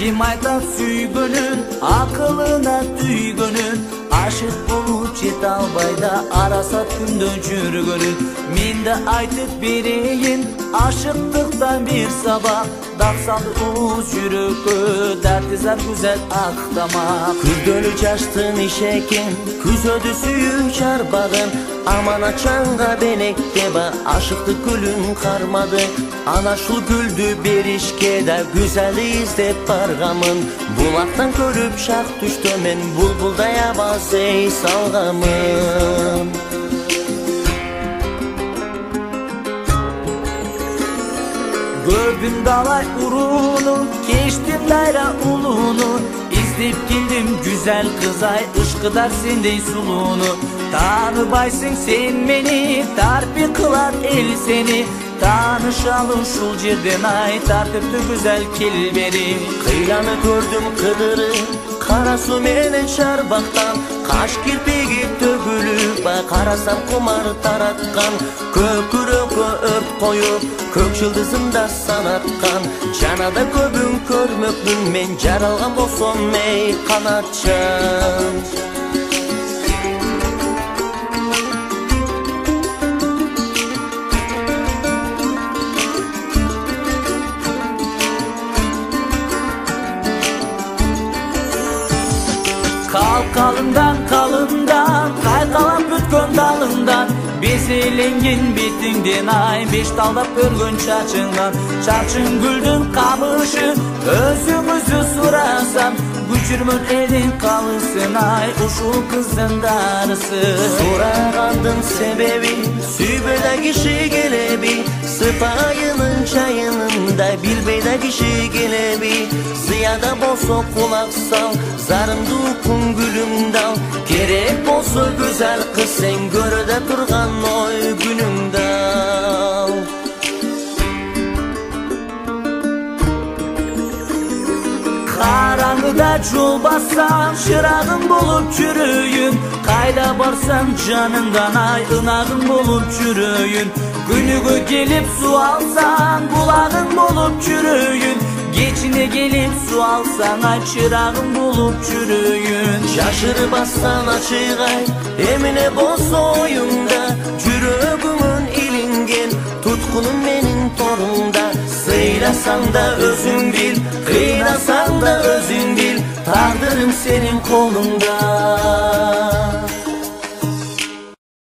Kim ayta süygönün, akılına tüygönün. Aşık bulup jet albayda arasat күндө жүргөнүn. Men de aytıp bereyim aşıklıktan bir sabah. Daksaldı uz yürükü dertizler güzel aktama. Күздөлү жаштын ишекин, күз өдү сүйүү чарбагын. Аман ачанга белекте ба, ашыкты гүлүн кармады. Ана шул гүлдү беришке да güzeli издеп баргамын. Булактан көрүп шак түштө мен булбулдай абаз эй салгамын. Gördüm dalay urunu, geçtim dayra ulunu. İzlep geldim güzel kızay, ışkıdar sendey sulunu. Tanıbaysın sen beni, tarpi kılar el seni. Tanışalım şul жерден ay, tartipti güzel kelberi. Kıylаны gördüm kıdırı, kara su menen şarbaktan. Kaş kirpigi tөгүлүп, карасам кумар тараткан. Көкүрөккө өрт коюп, көк жылдызында санаткан. Жанада көбүн көрмөкмүн мен, жаралган болсом эй канатчан. Kalkalından kalından, kaykalan bütkön dalından. Bezelengen betiңден ay, beş taldap көргөн çaçыңdan. Çaçың гүлдүн камышы, өзүңүзү сурасам. Күчүрмөн элин калысын ay, ушул кыздын дарысы. Сурагандын себеби, сүйбөйдө киши келеби. Сыпайынын чайынында билбейді киши келеби. Зияда болсо кулак сал, зарымды күнгүлүмдү ал. Керек болсо güzel кыз сен көрөдө турган ой күнүңдү ал. Караңгыда жол бассам, шырагың болуп жүрөйүн. Кайда барсам жаныңдан ай, ынагың болуп жүрөйүн. Күнүгө келип су алсаң, булагың болуп жүрөйүн. Кечине келип су алсаң, ай чырагың болуп жүрөйүн. Шашырбастан ачык ай, эмне болсо оюңда. Жүрөгүмүн илинген, туткунум менин торунда. Сыйласаң да өзүң бил, кыйнасаң да өзүң бил. Тагдырым сенин колуңда.